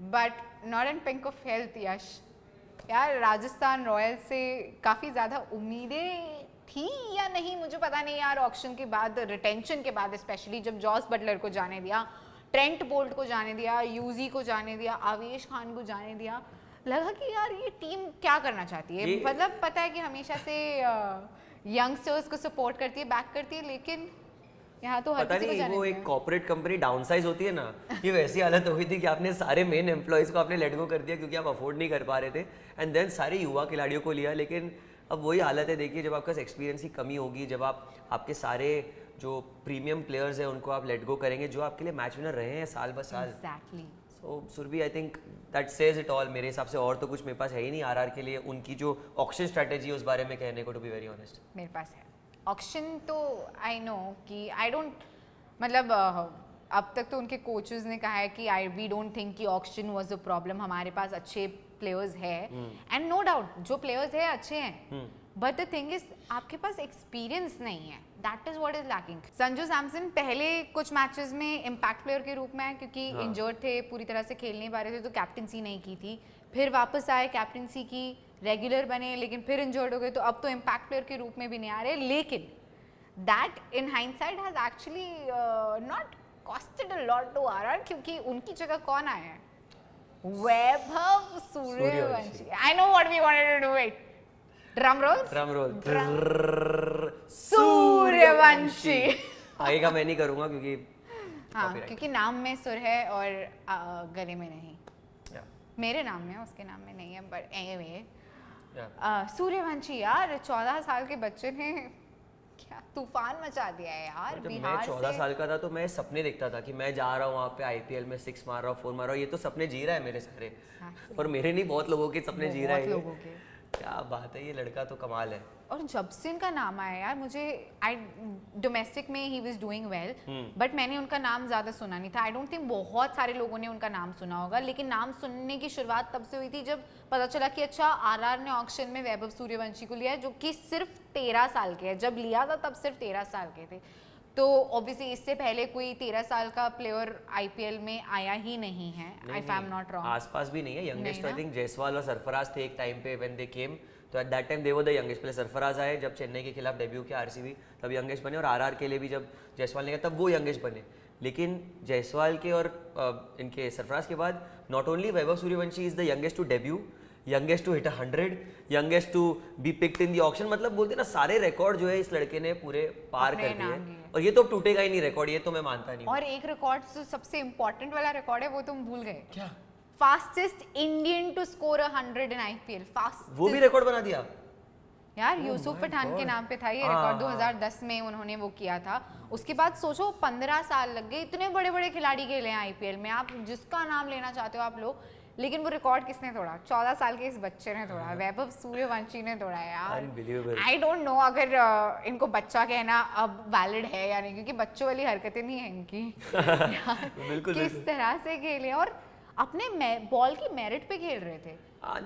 But not in pink of health. Yash यार, Rajasthan Royals से काफ़ी ज़्यादा उम्मीदें थी या नहीं मुझे पता नहीं यार। ऑक्शन के बाद, रिटेंशन के बाद स्पेशली, जब जॉस बटलर को जाने दिया, ट्रेंट बोल्ट को जाने दिया, यूजी को जाने दिया, आवेश खान को जाने दिया, लगा कि यार ये टीम क्या करना चाहती है। मतलब पता है कि हमेशा से यंगस्टर्स को सपोर्ट करती है, बैक करती है, लेकिन यहाँ तो पता नहीं वो एक कॉर्पोरेट कंपनी डाउनसाइज होती है ना, ये वैसी हालत हो गई थी कि आपने सारे मेन एम्प्लॉयज को आपने लेट गो कर दिया क्योंकि आप अफोर्ड नहीं कर पा रहे थे, एंड देन सारे युवा खिलाड़ियों को लिया। लेकिन अब वही हालत है, देखिए जब आपका एक्सपीरियंस की कमी होगी, जब आपके सारे जो प्रीमियम प्लेयर्स हैं उनको आप लेट गो करेंगे जो आपके लिए मैच विनर रहे हैं साल ब साल। Exactly. So Surabhi, I think that says it all. मेरे हिसाब से और तो कुछ मेरे पास है ही नहीं आरआर के लिए। उनकी जो ऑक्शन स्ट्रेटेजी है उस बारे में कहने को, टू बी वेरी ऑनेस्ट, मेरे पास है ऑक्शन तो आई नो कि आई डोंट, मतलब अब तक तो उनके कोचेस ने कहा है कि वी डोंट थिंक कि ऑक्शन वाज अ प्रॉब्लम, हमारे पास अच्छे प्लेयर्स है, एंड नो डाउट जो प्लेयर्स है अच्छे हैं, बट द थिंग इज आपके पास एक्सपीरियंस नहीं है, that is what is lacking. Sanju Samson पहले कुछ मैचेस में इम्पैक्ट प्लेयर के रूप में आए क्योंकि इंजर्ड थे, पूरी तरह से खेल नहीं पा रहे थे, तो कैप्टनसी नहीं की थी, फिर वापस आए, कैप्टनसी की, रेगुलर बने, लेकिन फिर इंजर्ड हो गए, तो अब तो इम्पैक्ट प्लेयर के रूप में भी नहीं आ रहे। लेकिन that in hindsight has actually not costed a lot to RR, क्योंकि उनकी जगह कौन आया है? Vaibhav Suryavanshi. I know what we wanted to do it. Drum rolls? Drum roll. Suryavanshi. आगे का मैं नहीं करूंगा क्योंकि हाँ, क्योंकि नाम में सुर है और गले में नहीं। मेरे नाम में, उसके नाम में नहीं है, बट एनीवे सूर्यवंशी यार 14 साल के बच्चे ने क्या तूफान मचा दिया है यार। जब मैं 14 साल का था तो मैं सपने देखता था कि मैं जा रहा हूँ वहाँ पे आईपीएल में 6 मार रहा हूँ, 4 मार रहा हूँ। ये तो सपने जी रहा है मेरे सारे, और मेरे नहीं बहुत लोगों के सपने जी रहा है। क्या बात है, ये लड़का तो कमाल है। और जब से इनका नाम आया यार, मुझे डोमेस्टिक में he was doing well, but मैंने उनका नाम ज़्यादा सुना नहीं था। आई डोंट थिंक बहुत सारे लोगों ने उनका नाम सुना होगा, लेकिन नाम सुनने की शुरुआत तब से हुई थी जब पता चला कि अच्छा आरआर ने ऑक्शन में वैभव सूर्यवंशी को लिया है, जो कि सिर्फ 13 साल के है। जब लिया था तब सिर्फ 13 साल के थे, तो ऑब्वियसली इससे पहले कोई 13 साल का प्लेयर आईपीएल में आया ही नहीं है, if I am not wrong. आसपास भी नहीं है। यंगेस्ट आई थिंक जायसवाल और सरफराज थे एक टाइम पे व्हेन दे केम, तो at that time they were the youngest. पहले सरफराज आए जब चेन्नई के खिलाफ डेब्यू किया आरसीबी, तब यंगेस्ट बने, और आरआर के लिए भी जब जायसवाल ने किया तब वो यंगेस्ट बने। लेकिन जायसवाल के और इनके सरफराज के बाद not only Vaibhav Suryavanshi is the youngest to debut, youngest to hit 100, youngest to be picked in the auction. मतलब बोलते ना सारे रिकॉर्ड जो है इस लड़के ने पूरे पार कर दिए, और ये तो टूटेगा ही नहीं रिकॉर्ड, ये तो मैं मानता नहीं। और एक रिकॉर्ड जो सबसे इंपॉर्टेंट वाला रिकॉर्ड है वो तुम भूल गए। क्या? Fastest Indian to score 100 in IPL. Fast वो भी रिकॉर्ड बना दिया यार। यूसुफ पठान के नाम पे था ये रिकॉर्ड, 2010 में उन्होंने वो किया था। उसके बाद सोचो 15 साल लग गए, इतने बड़े बड़े खिलाड़ी खेले हैं आईपीएल में, आप जिसका नाम लेना चाहते हो आप लोग, लेकिन वो रिकॉर्ड किसने तोड़ा? 14 साल के इस बच्चे ने तोड़ा, वैभव सूर्यवंशी ने तोड़ा यार। आई डोंट नो अगर इनको बच्चा कहना अब वैलिड है या नहीं, क्योंकि बच्चों वाली हरकतें नहीं है इनकी। बिल्कुल किस तरह से खेले, और अपने बॉल की मेरिट पे खेल रहे थे।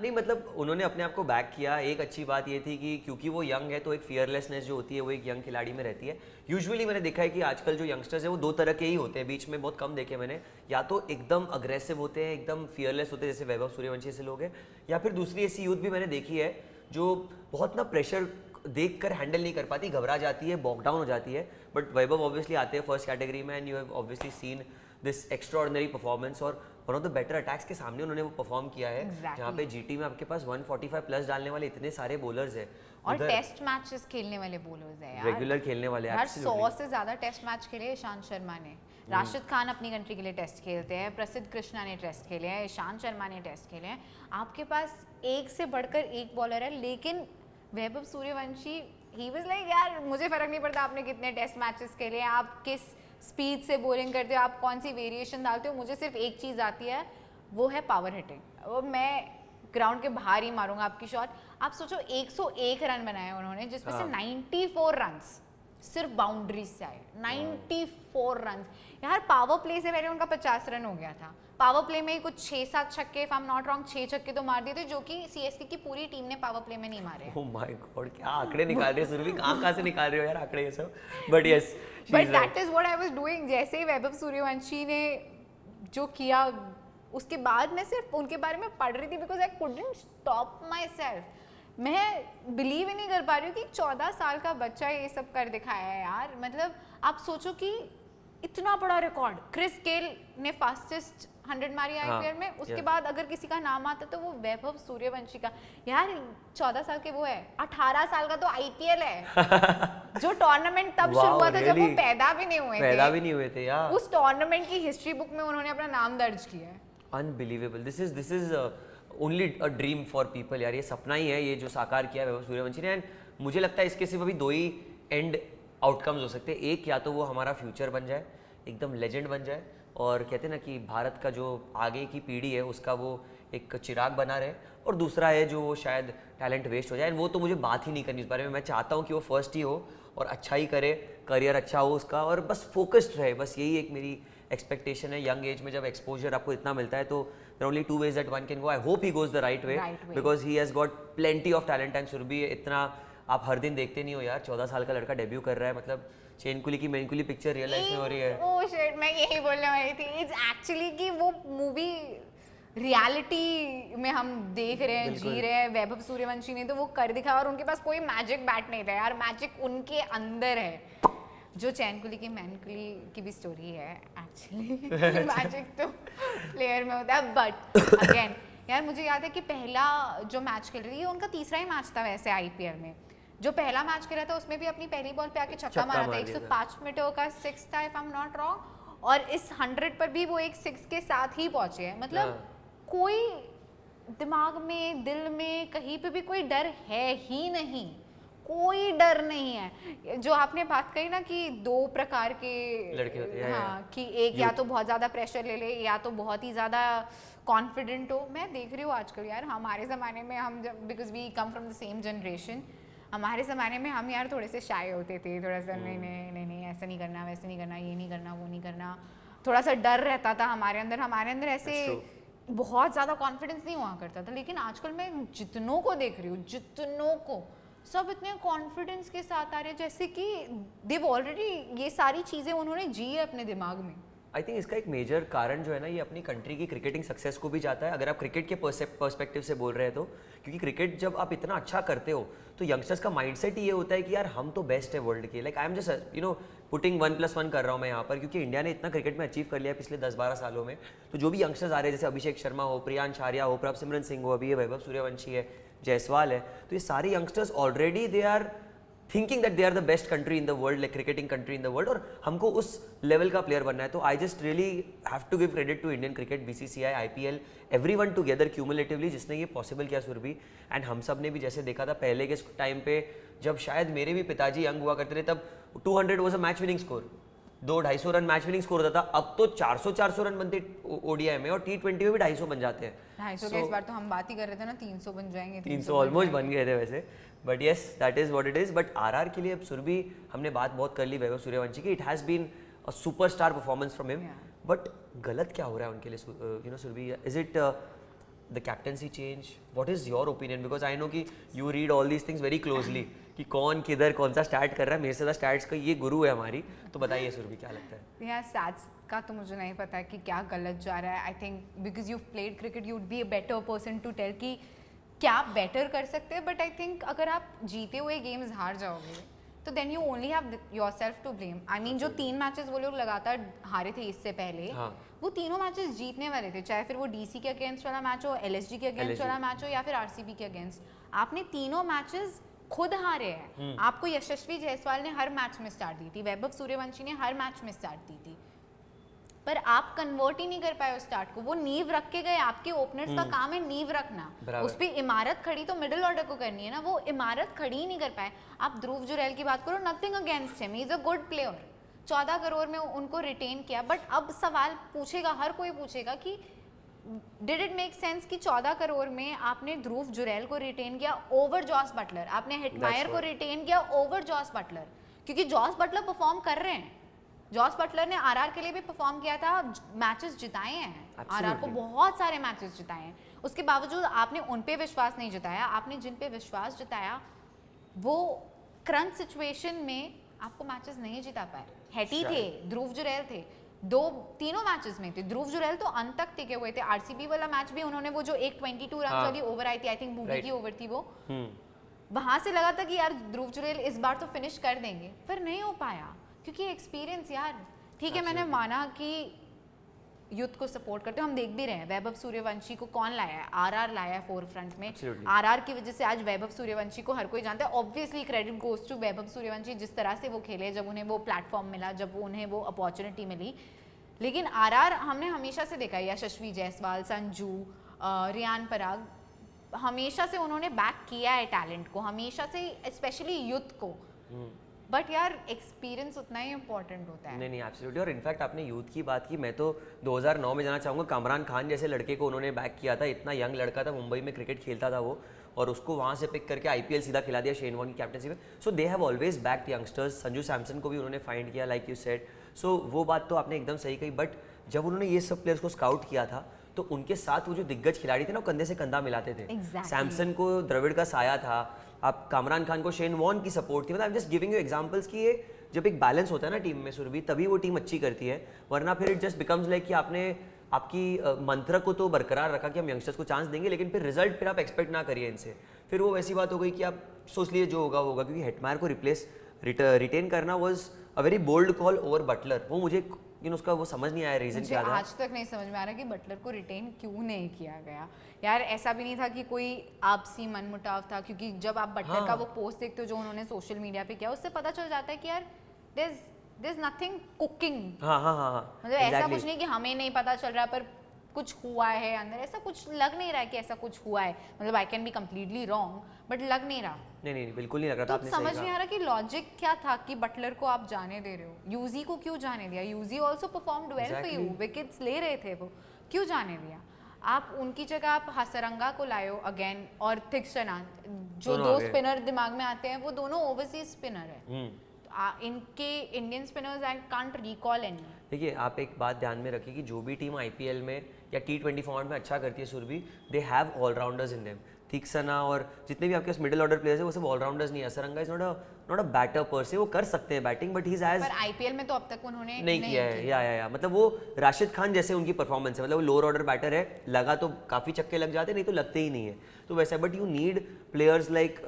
नहीं मतलब उन्होंने अपने आप को बैक किया। एक अच्छी बात ये थी कि क्योंकि वो यंग है तो एक फियरलेसनेस जो होती है वो एक यंग खिलाड़ी में रहती है। यूजुअली मैंने देखा है कि आजकल जो यंगस्टर्स है वो 2 तरह के ही होते हैं, बीच में बहुत कम देखे मैंने। या तो एकदम अग्रेसिव होते हैं, एकदम फियरलेस होते हैं, जैसे वैभव सूर्यवंशी से लोग हैं, या फिर दूसरी ऐसी यूथ भी मैंने देखी है जो बहुत ना प्रेशर देख कर हैंडल नहीं कर पाती, घबरा जाती है, बॉक डाउन हो जाती है। बट वैभव ऑब्वियसली आते हैं फर्स्ट कैटेगरी में, and you have obviously seen this extraordinary performance, और one of the better attacks के सामने उन्होंने वो परफॉर्म किया है। जहाँ पे जीटी में आपके पास 145 प्लस डालने वाले इतने सारे बॉलर्स हैं, और टेस्ट मैचेस खेलने वाले बॉलर्स हैं यार, रेगुलर खेलने वाले यार 100 से ज्यादा टेस्ट मैच खेले ईशांत शर्मा ने। राशिद खान अपनी कंट्री के लिए टेस्ट खेलते हैं, प्रसिद्ध कृष्णा ने टेस्ट खेले हैं, ईशांत शर्मा ने टेस्ट खेले हैं। आपके पास एक से बढ़कर एक बॉलर है, लेकिन Vaibhav Suryavanshi he was like यार मुझे फर्क नहीं पड़ता आपने कितने टेस्ट मैचेस खेले हैं, आप किस स्पीड से बॉलिंग करते हो, आप कौन सी वेरिएशन डालते हो, मुझे सिर्फ एक चीज़ आती है, वो है पावर हिटिंग। वो मैं ग्राउंड के बाहर ही मारूंगा आपकी शॉट। आप सोचो 101 रन बनाए उन्होंने, जिसमें से 94 रन्स सिर्फ बाउंड्रीज से आए। 94 रन यार। पावर प्ले से पहले उनका 50 रन हो गया था। पावर प्ले में ही कुछ 6-7 छक्के, if I am not wrong 6 छक्के तो मार दिए थे, जो कि सीएसके की पूरी टीम ने पावर प्ले में नहीं मारे। ओह माय गॉड, क्या आंकड़े निकाल रहे हो सुरभि, कहां से निकाल रहे हो यार आंकड़े ये सब। But yes, but that is what I was doing. जैसे ही वैभव सूर्यवंशी ने जो किया उसके बाद मैं सिर्फ उनके बारे में पढ़ रही थी because I couldn't stop my self. मैं बिलीव ही नहीं कर पा रही हूँ कि 14 साल का बच्चा ये सब कर दिखाया है यार। मतलब आप सोचो कि इतना बड़ा रिकॉर्ड, क्रिस गेल ने फास्टेस्ट 100 मारी आईपीएल में, उसके बाद अगर किसी का नाम आता तो वो वैभव सूर्यवंशी का। यार 14 साल के वो है, 18 साल का तो आईपीएल है जो टूर्नामेंट तब शुरू हुआ था जब वो पैदा भी नहीं हुए थे यार। उस टूर्नामेंट की हिस्ट्री बुक में उन्होंने अपना नाम दर्ज किया है। Unbelievable. This is only a dream for people यार। ये सपना ही है ये जो साकार किया है वैभव सूर्यवंशी ने। एंड मुझे लगता है इसके सिर्फ अभी 2 ही एंड आउटकम्स हो सकते हैं। एक, या तो वो हमारा फ्यूचर बन जाए, एकदम लेजेंड बन जाए, और कहते हैं ना कि भारत का जो आगे की पीढ़ी है उसका वो एक चिराग बना रहे, और दूसरा है जो वो शायद टैलेंट वेस्ट हो जाए। वो तो मुझे बात ही नहीं करनी इस बारे में। मैं चाहता हूँ कि वो फर्स्ट ही हो और अच्छा ही करे, करियर अच्छा हो उसका, और बस फोकस्ड रहे। बस यही एक मेरी एक्सपेक्टेशन है। यंग एज में जब एक्सपोजर आपको इतना मिलता है तो there are only 2 ways that one can go. I hope he goes the right way because he has got plenty of talent and Surabhi इतना आप हर दिन देखते नहीं हो यार। 14 साल का लड़का डेब्यू कर रहा है, मतलब चेनकुली की मेनकुली पिक्चर रियल लाइफ में हो रही है। ओह शिट, मैं यही बोलने वाली थी। इट्स एक्चुअली कि वो मूवी रियलिटी में हम देख रहे हैं, जी रहे हैं। वैभव सूर्यवंशी ने तो वो कर दिखाया, और उनके पास कोई मैजिक बैट नहीं था यार, मैजिक उनके अंदर है। जो चैनकुली की मैनकुली की भी स्टोरी है एक्चुअली मैजिक तो प्लेयर में होता है। बट अगेन यार मुझे याद है कि पहला जो मैच खेल रही है, उनका तीसरा ही मैच था वैसे आईपीएल में। जो पहला मैच खेला था उसमें भी अपनी पहली बॉल पे आके छक्का मारा था। 105 मीटर का 6 था if I am not wrong, और इस 100 पर भी वो एक 6 के साथ ही पहुंचे हैं। मतलब कोई दिमाग में, दिल में, कहीं पे भी कोई डर है ही नहीं, कोई डर नहीं है। जो आपने बात कही ना कि 2 प्रकार के लड़के होते हैं, हाँ, कि एक या तो बहुत ज्यादा प्रेशर ले ले या तो बहुत ही ज्यादा कॉन्फिडेंट हो। मैं देख रही हूँ आजकल यार हमारे ज़माने में, हम जब because we come from the same generation, हमारे ज़माने में हम यार थोड़े से शाय होते थे, थोड़ा सा नहीं ऐसा नहीं करना, वैसे नहीं करना, ये नहीं करना, वो नहीं करना। थोड़ा सा डर रहता था हमारे अंदर ऐसे बहुत ज़्यादा कॉन्फिडेंस नहीं हुआ करता था। लेकिन आजकल मैं जितनों को देख रही हूँ, जितनों को, सब इतने कॉन्फिडेंस के साथ आ रहे हैं जैसे कि देव ऑलरेडी ये सारी चीज़ें उन्होंने जी है अपने दिमाग में। आई थिंक इसका एक मेजर कारण जो है ना, ये अपनी कंट्री की क्रिकेटिंग सक्सेस को भी जाता है। अगर आप क्रिकेट के पर्सपेक्टिव से बोल रहे हैं तो, क्योंकि क्रिकेट जब आप इतना अच्छा करते हो तो यंगस्टर्स का माइंडसेट ये होता है कि यार हम तो बेस्ट है वर्ल्ड के। Like I am just putting 1+1 कर रहा हूँ मैं यहाँ पर, क्योंकि इंडिया ने इतना क्रिकेट में अचीव कर लिया पिछले 10-12 सालों में। तो जो भी यंगस्टर्स आ रहे हैं, जैसे अभिषेक शर्मा हो, प्रियांश आर्या हो, प्रभ सिमरन सिंह हो, अभी ये वैभव सूर्यवंशी है, जायसवाल है, तो ये सारे youngsters already they are thinking that they are the best country in the world, like cricketing country in the world, और हमको उस लेवल का प्लेयर बनना है। तो I just really have to give credit to Indian cricket, BCCI, IPL, everyone together cumulatively, जिसने ये possible किया सुरभि। एंड हम सब ने भी जैसे देखा था पहले के टाइम पे, जब शायद मेरे भी पिताजी यंग हुआ करते थे, तब 200 was a match winning score, 200-250 run match winning score होता था। अब तो 400 रन बनते ओडीआई में, और T20 में भी 250 बन जाते हैं। 250 के इस बार तो हम बात ही कर रहे थे ना, 300 बन जाएंगे, 300 ऑलमोस्ट बन गए थे वैसे। But yes, that is what it is. But RR के लिए अब सुरभि, हमने बात बहुत कर ली वैभव सूर्यवंशी की, it has been a superstar performance from him. But गलत क्या हो रहा है उनके लिए Surbhi? Is it the captaincy change? What is your opinion? Because I know कि you read all these things very closely, कि कौन किधर कौन सा स्टार्ट कर रहा है। मेरे से ज़्यादा स्टार्ट्स का ये गुरु है हमारी, तो बताइए सुरभि क्या लगता है? यार स्टैट्स का तो मुझे नहीं पता कि क्या गलत जा रहा है। I think because you played cricket you would be a better person to tell कि क्या बेटर कर सकते हैं। बट आई थिंक अगर आप जीते हुए गेम्स हार जाओगे तो then you only have yourself to blame. I mean जो 3 मैचेस वो लोग लगातार हारे थे इससे पहले, वो तीनों मैचेस जीतने वाले थे, चाहे फिर वो डीसी के अगेंस्ट वाला मैच हो, एलएसजी के अगेंस्ट वाला मैच हो, या फिर आरसीबी के अगेंस्ट। आपने तीनों मैचेस खुद हारे हैं। आपको यशस्वी जायसवाल ने हर मैच में स्टार्ट दी थी, वैभव सूर्यवंशी ने हर मैच में स्टार्ट दी थी, पर आप कन्वर्ट ही नहीं कर पाए उस स्टार्ट को। वो नींव रख के गए, आपके ओपनर्स का काम है नींव रखना, उस पर इमारत खड़ी तो मिडिल ऑर्डर को करनी है ना, वो इमारत खड़ी ही नहीं कर पाए। आप ध्रुव जुरैल की बात करो, nothing against him, he is a good player, 14 crore में उनको रिटेन किया। बट अब सवाल पूछेगा, हर कोई पूछेगा कि डिड इट मेक सेंस कि 14 करोड़ में आपने ध्रुव जुरैल को रिटेन किया ओवर जॉस बटलर, आपने हिटमायर को रिटेन किया ओवर जॉस बटलर, क्योंकि जॉस बटलर परफॉर्म कर रहे हैं। जॉस बटलर ने आरआर के लिए भी परफॉर्म किया था, मैचेस जिताए हैं, आरआर को बहुत सारे मैचेस जिताए हैं। उसके बावजूद आपने उन पे विश्वास नहीं जताया। आपने जिन पे विश्वास जताया वो क्रंच सिचुएशन में आपको मैचेस नहीं जिता पाए। हेटी थे, ध्रुव जुरैल थे, तीनों मैचेस में थे। ध्रुव जुरैल तो अंत तक टिके हुए थे। आरसीबी वाला मैच भी उन्होंने वो जो एक 22 रन वाली ओवर आई थी, आई थिंक मूवी की ओवर थी वो, वहां से लगा था कि यार ध्रुव जुरैल इस बार तो फिनिश कर देंगे, पर नहीं हो पाया क्योंकि एक्सपीरियंस यार। ठीक है, मैंने माना कि यूथ को सपोर्ट करते हो, हम देख भी रहे हैं वैभव सूर्यवंशी को कौन लाया है, आरआर लाया है फोर फ्रंट में। आरआर की वजह से आज वैभव सूर्यवंशी को हर कोई जानता है। Obviously credit goes to Vaibhav Suryavanshi, जिस तरह से वो खेले, जब उन्हें वो प्लेटफॉर्म मिला, जब उन्हें वो अपॉर्चुनिटी मिली। लेकिन आरआर हमने हमेशा से देखा है, यशस्वी जायसवाल, संजू, रियान पराग, हमेशा से उन्होंने बैक किया है टैलेंट को, हमेशा से, स्पेशली यूथ को। बट यार एक्सपीरियंस उतना ही इम्पोर्टेंट होता है। नहीं एब्सोल्युटली। और इनफैक्ट आपने यूथ की बात की, मैं तो 2009 में जाना चाहूँगा। कामरान खान जैसे लड़के को उन्होंने बैक किया था, इतना यंग लड़का था, मुंबई में क्रिकेट खेलता था वो, और उसको वहाँ से पिक करके आईपीएल सीधा खिला दिया शेन वॉर्न की कैप्टनसी में। So they have always backed youngsters. Sanju Samson को भी उन्होंने फाइंड किया, लाइक यू सेड। सो वो बात तो आपने एकदम सही कही। बट जब उन्होंने ये सब प्लेयर्स को स्काउट किया था, तो उनके साथ वो जो दिग्गज खिलाड़ी थे ना, वो कंधे से कंधा मिलाते थे। सैमसन को द्रविड़ का साया था, आप कामरान खान को शेन वॉर्न की सपोर्ट थी। मतलब I am just giving you examples कि ये जब एक बैलेंस होता है ना टीम में सुरभि, तभी वो टीम अच्छी करती है। वरना फिर इट जस्ट बिकम्स लाइक कि आपने आपकी मंत्र को तो बरकरार रखा कि हम यंगस्टर्स को चांस देंगे, लेकिन फिर रिजल्ट फिर आप एक्सपेक्ट ना करिए इनसे। फिर वो वैसी बात हो गई कि आप सोच लिए जो होगा होगा, क्योंकि हेटमायर को रिटेन करना was a very bold call over Buttler. वो मुझे उसका वो समझ नहीं आया रीजन क्या था। आज तक नहीं समझ में आ रहा कि बटलर को रिटेन क्यों नहीं किया गया। यार ऐसा भी नहीं था कि कोई आपसी मनमुटाव था, क्योंकि जब आप बटलर का वो पोस्ट देखते हो जो उन्होंने सोशल मीडिया पे किया, उससे पता चल जाता है कि यार there's nothing cooking। हाँ मतलब ऐसा कुछ नहीं कि हमें नहीं पता चल रहा पर कुछ हुआ है अंदर, ऐसा कुछ लग नहीं रहा है कि ऐसा कुछ हुआ है। मतलब I can be completely wrong, but लग नहीं रहा। नहीं बिल्कुल नहीं लग रहा था। तो समझ नहीं आ रहा कि लॉजिक क्या था कि बटलर को आप जाने दे रहे हो। यूजी को क्यों जाने दिया? Yuzi also performed well for you, wickets ले रहे थे वो, क्यों जाने दिया? आप उनकी जगह आप हसरंगा को लाए हो अगेन, और थिक्सनाथ, जो दो स्पिनर दिमाग में आते हैं वो दोनों ओवरसीज स्पिनर है। इनके Indian spinners I can't recall any. देखिए आप एक बात ध्यान में रखिए कि जो भी टीम आईपीएल में या T20 फॉर्मेट में अच्छा करती है Surbhi, they have allrounders in them. Theekshana और जितने भी आपके पास मिडिल ऑर्डर प्लेयर्स है वो सब ऑलराउंडर्स नहीं है। Hasaranga is not a batter per se, वो कर सकते हैं batting, but he is edge, पर आईपीएल में तो अब तक उन्होंने नहीं किया है। या मतलब वो राशिद खान जैसे उनकी परफॉर्मेंस है, मतलब वो लोअर ऑर्डर बैटर है, लगा तो काफी चक्के लग जाते, नहीं तो लगते ही नहीं है। तो वैसा, but you need players like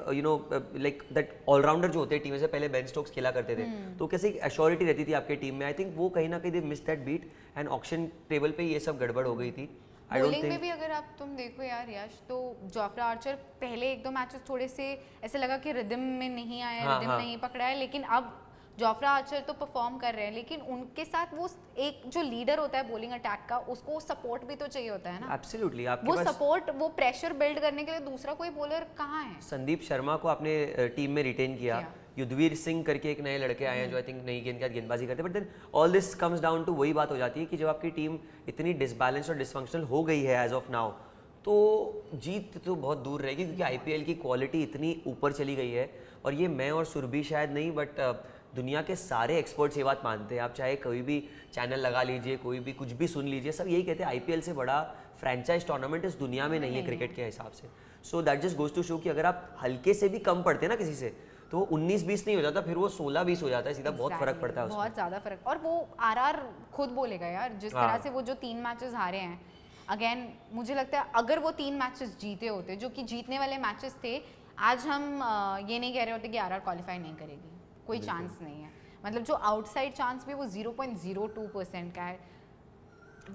like that allrounder जो होते हैं टीम से। पहले बेन स्टोक्स खेला करते थे, तो कैसे एश्योरिटी रहती थी आपके टीम में। आई थिंक वो कहीं ना कहीं they miss that beat, and auction table पे ये सब गड़बड़ हो गई थी। बॉलिंग में भी अगर आप तुम देखो यार यश, तो जोफ्रा आर्चर पहले एक दो मैचेस थोड़े से ऐसे लगा कि रिदम में नहीं आया, रिदम नहीं पकड़ा है, लेकिन अब जोफ्रा आर्चर तो परफॉर्म कर रहे हैं, लेकिन उनके साथ वो एक जो लीडर होता है बॉलिंग अटैक का, उसको सपोर्ट भी तो चाहिए होता है ना। एब्सोल्युटली, आपके वो पास सपोर्ट, वो प्रेशर बिल्ड करने के लिए दूसरा कोई बॉलर कहाँ है? संदीप शर्मा को आपने टीम में रिटेन किया, युद्धवीर सिंह करके एक नए लड़के आए हैं जो आई थिंक नई गेंद के साथ गेंदबाजी करते हैं। But then all this comes down to वही बात हो जाती है कि जब आपकी टीम इतनी डिसबैलेंस और डिसफंक्शनल हो गई है एज ऑफ नाउ, तो जीत तो बहुत दूर रहेगी, क्योंकि आईपीएल की क्वालिटी इतनी ऊपर चली गई है। और ये मैं और सुरभि शायद नहीं, बट दुनिया के सारे एक्सपर्ट्स ये बात मानते हैं। आप चाहे कोई भी चैनल लगा लीजिए, कोई भी कुछ भी सुन लीजिए, सब यही कहते हैं आईपीएल से बड़ा फ्रेंचाइज टूर्नामेंट इस दुनिया में नहीं है क्रिकेट के हिसाब से। So that just goes to show कि अगर आप हल्के से भी कम पड़ते हैं ना किसी से, तो वो 19-20 नहीं हो जाता, फिर वो 16-20 हो जाता है सीधा। बहुत फर्क पड़ता है उसमें, बहुत ज़्यादा फर्क। और वो आरआर खुद बोलेगा यार, जिस तरह से वो जो 3 मैचेस हारे हैं, अगेन मुझे लगता है अगर वो 3 मैचेस जीते होते, जो कि जीतने वाले मैचेस थे, आज हम ये नहीं कह रहे होते कि आरआर क्वालिफाई नहीं करेगी, कोई चांस नहीं है। मतलब जो आउटसाइड चांस भी वो 0.02% का है।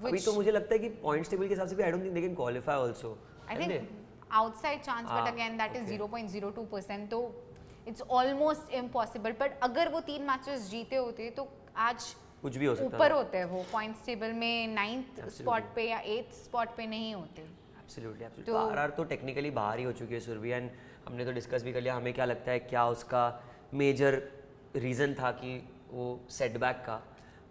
अभी तो मुझे लगता है कि पॉइंट्स टेबल के हिसाब से भी I don't think they can qualify also. I think outside chance, but again that is 0.02%, तो इट्स ऑलमोस्ट इम्पॉसिबल। बट अगर वो 3 मैचेस जीते होते तो आज कुछ भी हो सकता ऊपर होते हैं वो पॉइंट्स टेबल में, 9th स्पॉट पे या 8th स्पॉट पे नहीं होते। Absolutely absolutely. तो आरआर तो टेक्निकली बाहर ही हो चुकी है सुरभि, एंड हमने तो डिस्कस भी कर लिया हमें क्या लगता है क्या उसका मेजर रीज़न था कि वो सेटबैक का।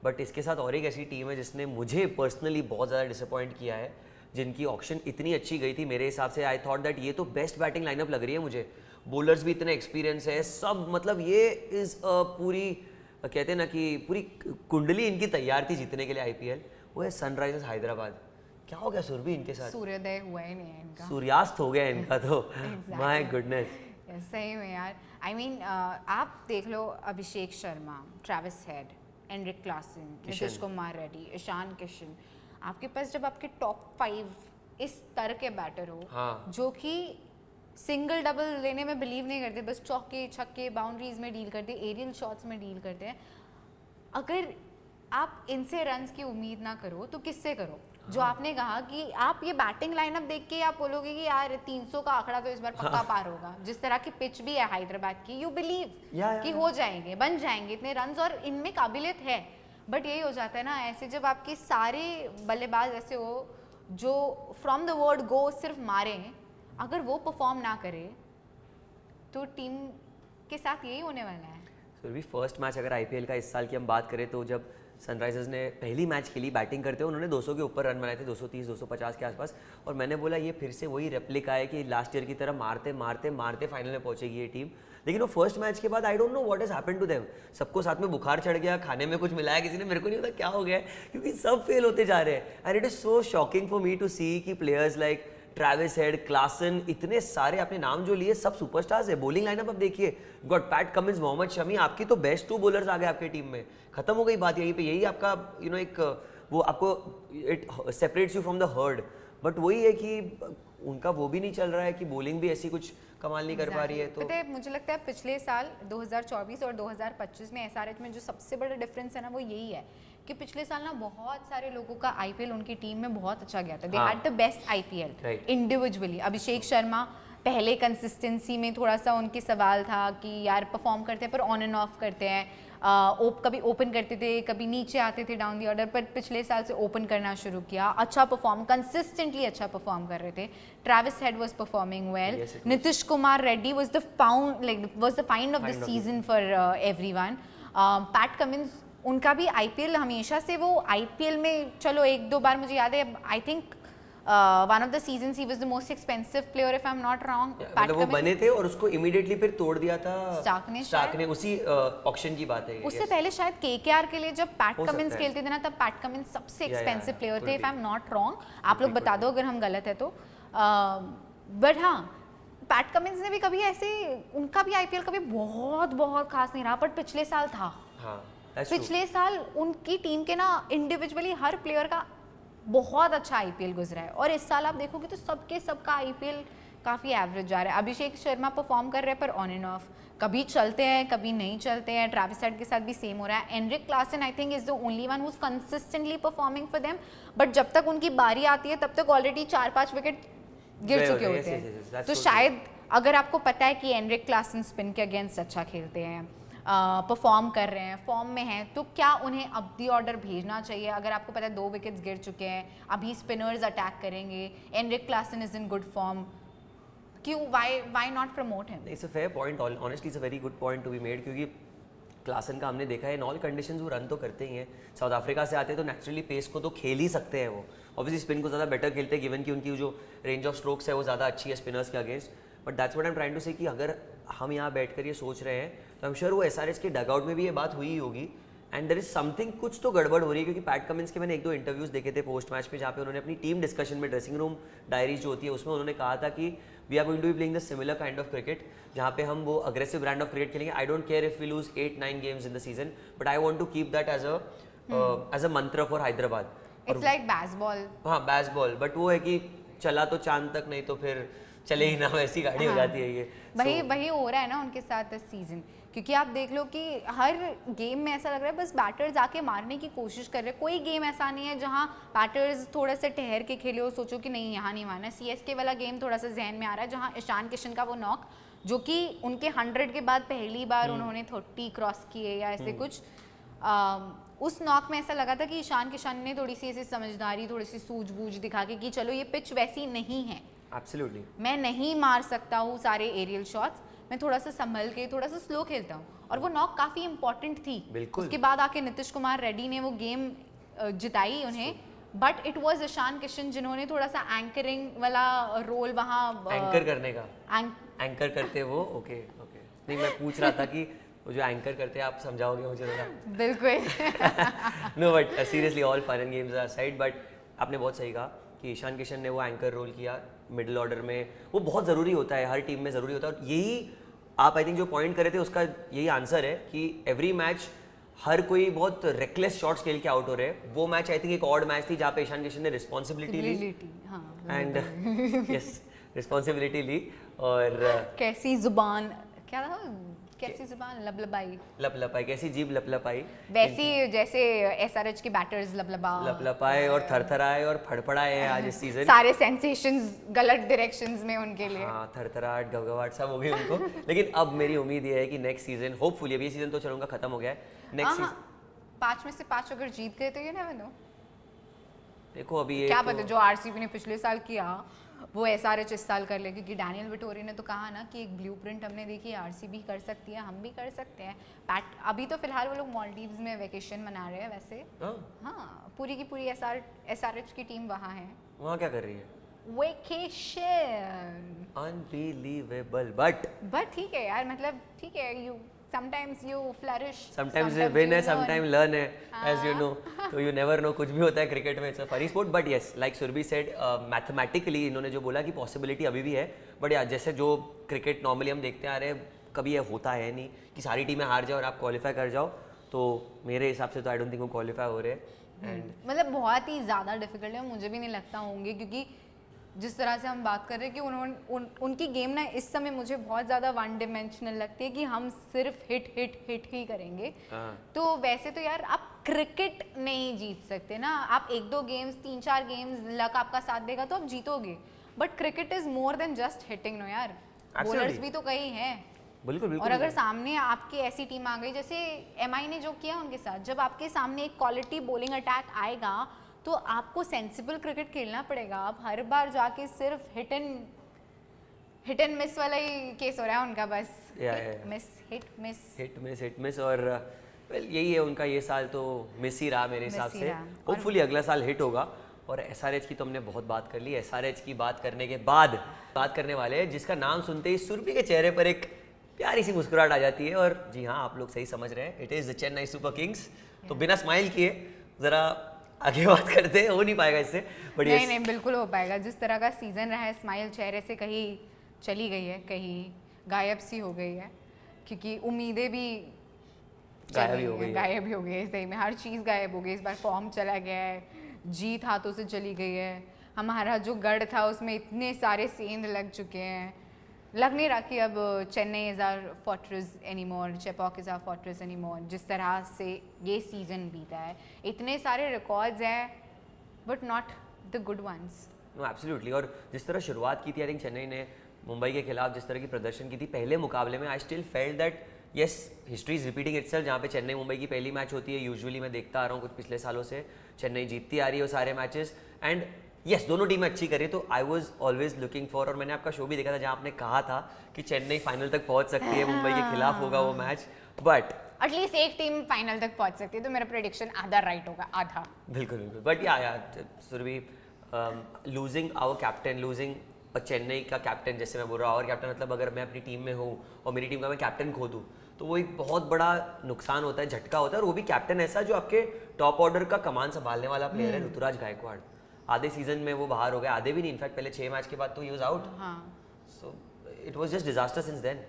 बट इसके साथ और एक ऐसी टीम है जिसने मुझे पर्सनली बहुत ज़्यादा डिसअपॉइंट किया है, जिनकी ऑक्शन इतनी अच्छी गई थी मेरे हिसाब से। आई थॉट दैट ये तो बेस्ट बैटिंग लाइनअप लग रही है मुझे, बॉलर्स भी इतने एक्सपीरियंस है सब, मतलब ये इज़ पूरी कहते हैं ना कि पूरी कुंडली इनकी तैयार थी जीतने के लिए आईपीएल। वो है सनराइजर्स हैदराबाद। क्या हो गया सुरभि इनके साथ? सूर्योदय हुआ ही नहीं है इनका, सूर्यास्त हो गया इनका तो माय गुडनेस। सही में यार। आई मीन आप देख लो Abhishek Sharma, Travis Head, Heinrich Klaasen, Nitish Kumar Reddy, Ishan Kishan, आपके पास जब आपके टॉप 5 इस तरह के बैटर हो हाँ। जो कि सिंगल डबल लेने में बिलीव नहीं करते, बस चौके छक्के बाउंड्रीज में डील करते, एरियल शॉट्स में डील करते हैं, अगर आप इनसे रन्स की उम्मीद ना करो तो किससे करो? जो आपने कहा कि आप ये बैटिंग लाइनअप देख के आप बोलोगे कि यार 300 का आंकड़ा तो इस बार पक्का पार होगा, जिस तरह की पिच भी है हैदराबाद की, यू बिलीव कि हो जाएंगे, बन जाएंगे इतने रन्स और इनमें काबिलियत है। बट यही हो जाता है ना ऐसे, जब आपके सारे बल्लेबाज ऐसे हो जो फ्रॉम द वर्ड गो सिर्फ मारे, अगर वो परफॉर्म ना करे तो टीम के साथ यही होने वाला है। सो भी फर्स्ट मैच अगर आईपीएल का इस साल की हम बात करें तो जब सनराइजर्स ने पहली मैच खेली बैटिंग करते हुए, उन्होंने 200 के ऊपर रन बनाए थे, 230 250 के आसपास, और मैंने बोला ये फिर से वही रेप्लिका है कि लास्ट ईयर की तरह मारते मारते मारते फाइनल में पहुंचेगी ये टीम। लेकिन वो फर्स्ट मैच के बाद I don't know what has happened to them, सबको साथ में बुखार चढ़ गया, खाने में कुछ मिलाया किसी ने, मेरे को नहीं पता क्या हो गया है, क्योंकि सब फेल होते जा रहे हैं। And it is so shocking for me to see कि players like Travis Head, Klaasen, इतने सारे आपने नाम जो लिए सब सुपरस्टार्स है। बॉलिंग लाइनअप आप देखिए, got Pat Cummins, Mohammed Shami, आपकी तो बेस्ट 2 बॉलर्स आ गए आपकी टीम में, खत्म हो गई बात यहीं पे। यही आपका यू नो एक वो आपको it separates you from the heard. But वही है कि उनका वो भी नहीं चल रहा है कि बॉलिंग भी ऐसी कुछ कमाल नहीं कर पा रही है। तो पता है, मुझे लगता है पिछले साल 2024 और 2025 में एसआरएच में जो सबसे बड़ा डिफरेंस है ना वो यही है कि पिछले साल ना बहुत सारे लोगों का आईपीएल उनकी टीम में बहुत अच्छा गया था। They had the best IPL individually. Abhishek Sharma पहले कंसिस्टेंसी में थोड़ा सा उनके सवाल था कि यार परफॉर्म करते हैं पर ऑन एंड ऑफ करते हैं, कभी ओपन करते थे कभी नीचे आते थे डाउन दी ऑर्डर, पर पिछले साल से ओपन करना शुरू किया, अच्छा परफॉर्म, कंसिस्टेंटली अच्छा परफॉर्म कर रहे थे। Travis head was performing well, Nitish Kumar Reddy was the find of the season for everyone. PAT Cummins, उनका भी आईपीएल हमेशा से, वो आईपीएल में चलो 1-2 बार मुझे याद है, I think one of the seasons he was the most expensive player if I'm not wrong. मतलब वो बने थे और उसको इमीडिएटली फिर तोड़ दिया था स्टार्क ने उसी ऑक्शन की बात है। उससे पहले शायद केकेआर के लिए जब पैट कमिंस खेलते थे ना, तब पैट कमिंस सबसे एक्सपेंसिव प्लेयर थे, if I am not wrong. आप लोग बता दो अगर हम गलत है तो। बट हाँ, पैट कमिंस ने भी कभी ऐसे, उनका भी आईपीएल कभी बहुत बहुत खास नहीं रहा, बट पिछले साल था। पिछले साल उनकी टीम के ना इंडिविजुअली हर प्लेयर का बहुत अच्छा आईपीएल गुजरा है, और इस साल आप देखोगे तो सबका आईपीएल काफ़ी एवरेज जा रहा है। अभिषेक शर्मा परफॉर्म कर रहे हैं पर ऑन एंड ऑफ, कभी चलते हैं कभी नहीं चलते हैं। ट्रैविस हेड के साथ भी सेम हो रहा है। Heinrich Klaasen I think is the only one who is consistently performing for them, but जब तक उनकी बारी आती है तब तक ऑलरेडी 4-5 विकेट गिर चुके होते हैं। तो शायद अगर आपको पता है कि एनरिक क्लासन स्पिन के अगेंस्ट अच्छा खेलते हैं, परफॉर्म कर रहे हैं, फॉर्म में हैं, तो क्या उन्हें अब दी ऑर्डर भेजना चाहिए? अगर आपको पता है 2 विकेट्स गिर चुके हैं, अभी स्पिनर्स अटैक करेंगे, Heinrich Klaasen is in good form, क्यों, why not promote him? It's a fair point, honestly it's a very good point to be made, क्योंकि क्लासन का हमने देखा है इन ऑल कंडीशंस वो रन तो करते ही हैं। साउथ अफ्रीका से आते हैं तो नेचुरली पेस को तो खेल ही सकते हैं वो, ऑब्वियसली स्पिन को ज़्यादा बेटर खेलते हैं गिवन कि उनकी जो रेंज ऑफ स्ट्रोक्स है वो ज़्यादा अच्छी है स्पिनर्स के against. But that's what I am trying to say कि अगर हम यहाँ बैठकर ये सोच रहे हैं तो आई एम श्योर वो एसआरएच के डगआउट में भी ये बात हुई ही होगी, एंड देयर इज समथिंग, कुछ तो गड़बड़ हो रही है। क्योंकि पैट कमिंस के मैंने 1-2 इंटरव्यूज़ देखे थे पोस्ट मैच पे, जहाँ पे उन्होंने अपनी टीम डिस्कशन में, ड्रेसिंग रूम डायरीज जो होती है उसमें उन्होंने कहा था कि we are going to be playing the similar kind of cricket, जहाँ पे हम वो अग्रेसिव ब्रांड ऑफ क्रिकेट खेलेंगे। I don't care if we lose 8-9 games in the season, but I want to keep that as a mantra for Hyderabad. It's like baseball. हाँ, baseball, but वो है कि चला तो चांद तक, नहीं तो फिर चले ही ना, वैसी गाड़ी हो जाती है ये। वही हो रहा है ना उनके साथ इस सीजन, क्योंकि आप देख लो कि हर गेम में ऐसा लग रहा है बस बैटर्स आके मारने की कोशिश कर रहे हैं। कोई गेम ऐसा नहीं है जहां बैटर्स थोड़ा सा ठहर के खेले हो, सोचो कि नहीं यहाँ नहीं मारना। सीएसके वाला गेम थोड़ा सा जहन में आ रहा है, जहां ईशान किशन का वो नॉक, जो कि उनके 100 के बाद पहली बार उन्होंने 30 क्रॉस किए या ऐसे कुछ, उस नॉक में ऐसा लगा था कि ईशान किशन ने थोड़ी सी ऐसी समझदारी, थोड़ी सी सूझबूझ दिखा के कि चलो ये पिच वैसी नहीं है, एब्सोल्युटली मैं नहीं मार सकता हूँ सारे एरियल शॉट्स, मैं थोड़ा सा संभल के थोड़ा सा स्लो खेलता हूँ, और वो नॉक काफ़ी इंपॉर्टेंट थी। बिल्कुल। उसके बाद आके नीतीश कुमार रेड्डी ने वो गेम जिताई उन्हें, but it was Ishan Kishan जिन्होंने थोड़ा सा एंकरिंग वाला रोल वहाँ एंकर करने का, एंकर करते वो, ओके नहीं, मैं पूछ रहा था कि वो जो एंकर करते हैं आप समझाओगे मुझे थोड़ा? बिल्कुल। No, but seriously all fun and games aside, but आपने बहुत सही कहा कि ईशान किशन ने वो एंकर रोल किया मिडिल ऑर्डर में, वो बहुत ज़रूरी होता है, हर टीम में ज़रूरी होता है। और यही आप आई थिंक जो पॉइंट करे थे उसका यही आंसर है कि एवरी मैच हर कोई बहुत रेकलेस शॉट्स खेल के आउट हो रहे हैं। वो मैच आई थिंक एक ऑड मैच थी जहाँ पे ईशान किशन ने रिस्पॉन्सिबिलिटी ली एंड यस रिस्पॉन्सिबिलिटी ली और कैसी जुबान क्या था, कैसी जुबान लबलबाई, लपलपाई, कैसी जीभ लपलपाई, वैसी जैसे एसआरएच के बैटर्स लपलपाए और थरथराए और फड़फड़ाए आज इस सीजन। सारे सेंसेशंस गलत डायरेक्शंस में उनके लिए। हाँ, थरथराहट घबघबाहट सब हो गई उनको। लेकिन अब मेरी उम्मीद ये है कि नेक्स्ट सीजन होपफुली, अब ये सीजन तो चलूंगा खत्म हो गया है, नेक्स्ट सीजन 5 में से 5 अगर जीत गए तो ये नेवर नो। देखो अभी ये क्या तो, पता जो आरसीबी ने पिछले साल किया वो एसआरएच इस साल कर ले, क्योंकि डैनियल विटोरी ने तो कहा ना कि एक ब्लूप्रिंट हमने देखी, आरसीबी कर सकती है, हम भी कर सकते हैं। अभी तो फिलहाल वो लोग मालदीव्स में वेकेशन मना रहे हैं वैसे। हाँ, पूरी की पूरी एसआरएच की टीम वहाँ है। वहाँ क्या कर रही है? वेकेशन। अनबिलीवेबल बट ठीक है यार, मतलब ठीक है, sometimes you flourish, sometimes you win है, sometimes learn है, as you know, तो you never know, कुछ भी होता है क्रिकेट में, it's a funny sport, but yes, like Surabhi said, mathematically इन्होंने जो बोला कि possibility अभी भी है, but यार जैसे जो क्रिकेट नॉर्मली हम देखते आ रहे हैं, कभी ये होता है नहीं कि सारी टीमें हार जाओ और आप क्वालिफाई कर जाओ, तो मेरे हिसाब से तो आई डोंट थिंक वो क्वालिफाई हो रहे हैं। मतलब बहुत ही ज़्यादा डिफिकल्ट है, मुझे भी नहीं लगता होंगे, क्योंकि जिस तरह से हम बात कर रहे हैं कि उनकी गेम ना इस समय मुझे बहुत ज़्यादा वन डिमेंशनल लगती है कि हम सिर्फ हिट ही करेंगे। तो वैसे तो यार आप क्रिकेट नहीं जीत सकते ना, आप 1-2 गेम्स 3-4 गेम्स लक आपका साथ देगा तो आप जीतोगे, but cricket is more than just hitting no यार, बॉलर्स भी तो कई हैं। बिल्कुल और अगर सामने आपकी ऐसी टीम आ गई जैसे एमआई ने जो किया उनके साथ, जब आपके सामने एक क्वालिटी बॉलिंग अटैक आएगा तो आपको सेंसिबल क्रिकेट खेलना पड़ेगा। आप हर बार जाके सिर्फ हिट एंड मिस वाला ही केस हो रहा है उनका, बस हिट मिस और वेल यही है उनका, ये साल तो मिस ही रहा मेरे हिसाब से। होपफुली अगला साल हिट होगा। और एसआरएच की तो हमने बहुत बात कर ली, एसआरएच की बात करने के बाद बात करने वाले हैं जिसका नाम सुनते ही सुरभि के चेहरे पर एक प्यारी सी मुस्कुराहट आ जाती है, और जी हाँ, आप लोग सही समझ रहे हैं, it is the Chennai Super Kings. तो बिना स्माइल किए ज़रा आगे बात करते हैं, हो नहीं पाएगा इससे, बट नहीं बिल्कुल हो पाएगा। जिस तरह का सीजन रहा है, स्माइल चेहरे से कहीं चली गई है, कहीं गायब सी हो गई है, क्योंकि उम्मीदें भी गायब ही हो गई है, सही में हर चीज़ गायब हो गई। इस बार फॉर्म चला गया है, जीत हाथों से चली गई है, हमारा जो गढ़ था उसमें इतने सारे सेंध लग चुके हैं, लग नहीं रहा कि अब Chennai is our fortress anymore, Chepauk is our fortress anymore. जिस तरह से ये सीज़न बीता है, इतने सारे रिकॉर्ड्स हैं but not the good ones. No absolutely. और जिस तरह शुरुआत की थी आई थिंक चेन्नई ने मुंबई के खिलाफ, जिस तरह की प्रदर्शन की थी पहले मुकाबले में, I still felt that yes history is repeating itself. जहाँ पे चेन्नई मुंबई की पहली मैच होती है, यूजुअली मैं देखता आ रहा हूँ कुछ पिछले सालों से, चेन्नई जीतती आ रही है वो सारे मैचेस, एंड यस दोनों टीमें अच्छी करी, तो I was always looking for, और मैंने आपका शो भी देखा था जहाँ आपने कहा था कि चेन्नई फाइनल तक पहुँच सकती है, मुंबई के खिलाफ होगा वो मैच, बट एटलीस्ट एक टीम फाइनल तक पहुँच सकती है, तो मेरा प्रेडिक्शन आधा राइट होगा, आधा। बिल्कुल बिल्कुल, बट यार Surabhi, losing our captain, losing Chennai का कैप्टन, जैसे मैं बोल रहा हूँ और कैप्टन, मतलब अगर मैं अपनी टीम में हूँ और मेरी टीम का मैं कैप्टन खो दूँ तो वो एक बहुत बड़ा नुकसान होता है, झटका होता है, और वो भी कैप्टन ऐसा जो आपके टॉप ऑर्डर का कमान संभालने वाला प्लेयर है, ऋतुराज गायकवाड़। आधे सीजन में वो बाहर हो गए, आधे भी नहीं, इनफैक्ट पहले 6 मैच के बाद तो he was out. So it was just disaster since then.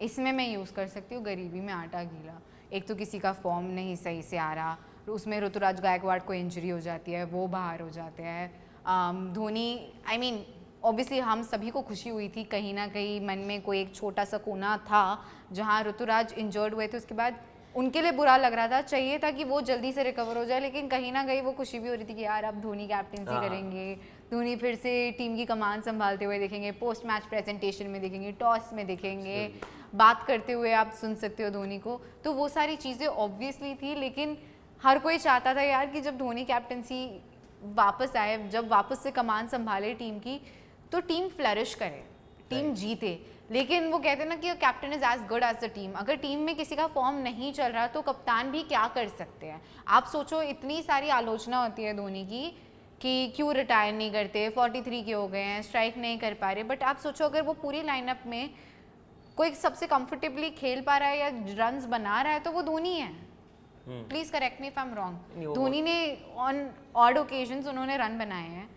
इसमें मैं यूज़ कर सकती हूँ गरीबी में आटा गीला। एक तो किसी का फॉर्म नहीं सही से आ रहा, उसमें ऋतुराज गायकवाड़ को इंजरी हो जाती है, वो बाहर हो जाते हैं। धोनी, आई मीन ऑब्वियसली हम सभी को खुशी हुई थी, कहीं ना कहीं मन में कोई एक छोटा सा कोना था जहाँ ऋतुराज इंजर्ड हुए थे, उसके बाद उनके लिए बुरा लग रहा था, चाहिए था कि वो जल्दी से रिकवर हो जाए, लेकिन कहीं ना कहीं वो खुशी भी हो रही थी कि यार अब धोनी कैप्टनसी करेंगे, धोनी फिर से टीम की कमान संभालते हुए देखेंगे, पोस्ट मैच प्रेजेंटेशन में देखेंगे, टॉस में देखेंगे, बात करते हुए आप सुन सकते हो धोनी को, तो वो सारी चीज़ें ऑब्वियसली थी। लेकिन हर कोई चाहता था यार कि जब धोनी कैप्टनसी वापस आए, जब वापस से कमान संभाले टीम की, तो टीम फ्लरिश करे, टीम जीते। लेकिन वो कहते हैं ना कि captain is as good as the team. अगर टीम में किसी का फॉर्म नहीं चल रहा तो कप्तान भी क्या कर सकते हैं। आप सोचो, इतनी सारी आलोचना होती है धोनी की कि क्यों रिटायर नहीं करते, 43 के हो गए हैं, स्ट्राइक नहीं कर पा रहे, बट आप सोचो अगर वो पूरी लाइनअप में कोई सबसे कंफर्टेबली खेल पा रहा है या रन्स बना रहा है तो वो धोनी है। Please correct me if I am wrong. Dhoni ने ऑन ऑड ओकेजन्स उन्होंने रन बनाए हैं,